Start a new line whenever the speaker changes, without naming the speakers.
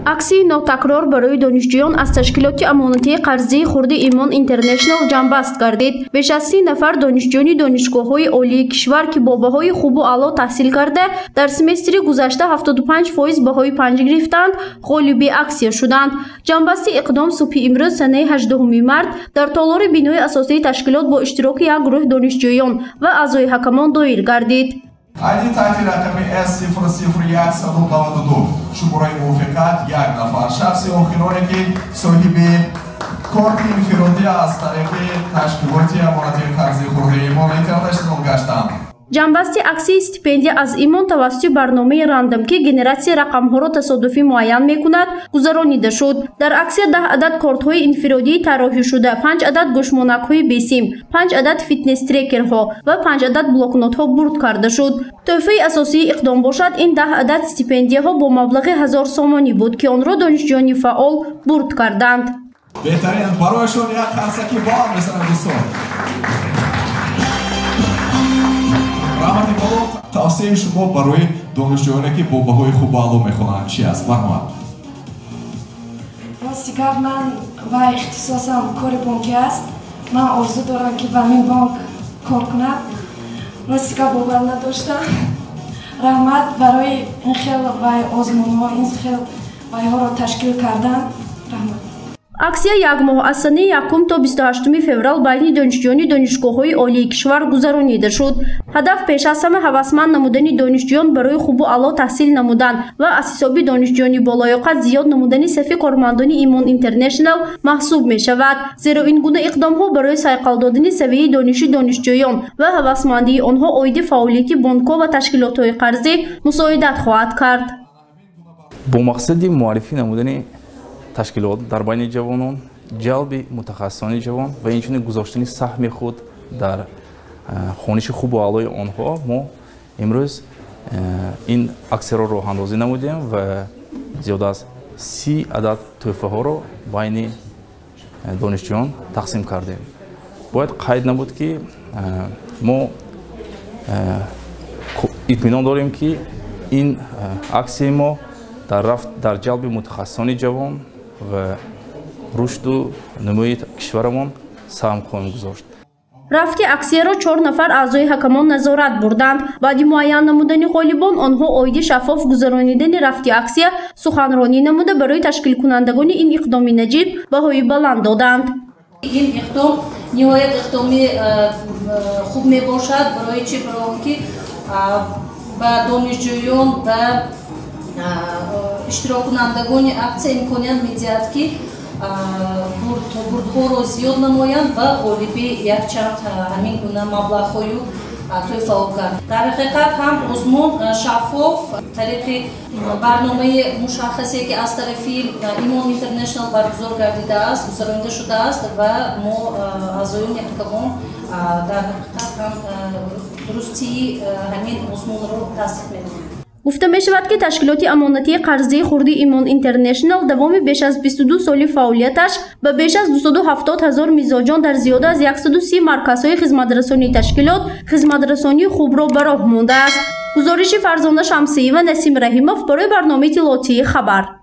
аксии нотакрор барои донишҷӯён аз ташкилоти амонатии қарзии хурди Имон Интернешнл ҷамъбаст гардид. Беш аз 30 нафар донишҷӯёни донишгоҳҳои олии кишвар ки бо баҳои хубу аъло таҳсил карда дар семестри гузашта 75% баҳои 5 гирифтанд, ғолиби аксия шуданд. ҷамъбасти иқдом субҳи имрӯз санаи 18 март дар толори бинои асосии ташкилот бо иштироки як гурӯҳ донишҷӯён ва аъзои ҳакамон доир гардид.
Айди таътил рақами S0092 шумораи мувофиқат 1 нафар шахси охироне ки соҳиби корти инфиродӣ аз тариқи ташкилоти амонатии қарзии хурди Имон Интернешнл гаштанд.
ҷамъбасти аксии стипендия аз Имон тавассути барномаи рандом ки генератсияи рақамҳоро тасодуфӣ муайян мекунад гузаронида шуд. Дар аксия 10 адад кортҳои инфиродии тарроҳишуда, 5 адад гӯшмонакҳои бесим, 5 адад фитнес-трекерҳо ва 5 адад блокнотҳо бурд карда шуд. тӯҳфаи асосии иқдом бошад ин 10 адад стипендияҳо бо маблағи 1000 сомонӣ буд ки онро донишҷӯёни фаъол бурд карданд.
беҳтарин барояшон як қарсаки баъд месанад дӯстон. раҳмати боло тавсеяи шумо барои донишҷӯёне ки бо баҳои хубу аъло мехонанд чи аст? Марҳамат.
рости гап ман ва ихтисосам кори бонкӣ аст. ман орзу дорам ки ба мин бонк кор кунам. рости гап бовар надоштам. раҳмат барои ин хел вай озмунҳо, ин хел вайҳоро ташкил кардан. раҳмат.
аксия як моҳ аз санаи 1 то 28 феврал байни донишҷӯёни донишгоҳҳои олии кишвар гузаронида шуд. ҳадаф пеш аз ҳама ҳавасманд намудани донишҷӯён барои хубу аъло таҳсил намудан ва аз ҳисоби донишҷӯёни болоёқат зиёд намудани сафи кормандони Имон Интернешнл маҳсуб мешавад, зеро ин гуна иқдомҳо барои сайқал додани савияи дониши донишҷӯён ва ҳавасмандии онҳо оиди фаъолияти бонкҳо ва ташкилотҳои қарзӣ мусоидат хоҳад кард.
бо мақсади муаррифӣ намудани ташкилот дар байни ҷавонон, ҷалби мутахассисони ҷавон ва инчунин гузоштани саҳми худ дар хониши хубу аълои онҳо мо имрӯз ин аксияро роҳандозӣ намудем ва зиёда аз 30 адад тӯҳфаҳоро байни донишҷӯён тақсим кардем. бояд қайд набуд ки мо итминон дорем ки ин аксияи мо дар ҷалби мутахассисони ҷавон ва рушду намӯи кишварамон саҳм хоҳем гузошт.
рафти аксияро 4 нафар аъзои ҳакамон назорат бурданд. баъди муайян намудани ғолибон онҳо оиди шаффоф гузаронидани рафти аксия суханронӣ намуда барои ташкилкунандагони ин иқдоми наҷиб баҳои баланд доданд.
ин иқдом ниҳоят иқдоми хуб мебошад барои чӣ? барои ки ба донишҷӯён ва иштироккунандагони аксия имконият медиҳад ки бурдҳоро зиёд намоянд ва ғолиби якчанд ҳамин гуна маблағҳою тӯҳфао кард. дар ҳақиқат ҳам озмун шаффоф тариқи барномаи мушаххасе ки аз тарафи Имон Интернешнл баргузор гардидааст, гузаронида шудааст ва мо аъзоёни ҳакамон дар ҳақиқат ҳам дурустии ҳамин озмунро тасдиқ мекунем.
гуфта мешавад ки ташкилоти амонатии қарзии хурди Имон Интернешнл давоми беш аз 22 соли фаъолияташ ба беш аз 270 000 мизоҷон дар зиёда аз 130 марказҳои хизматрасонии ташкилот хизматрасонии хубро ба роҳ мондааст. гузориши Фарзона Шамсиева, Насим Раҳимов барои барномаи иттилоотии Хабар.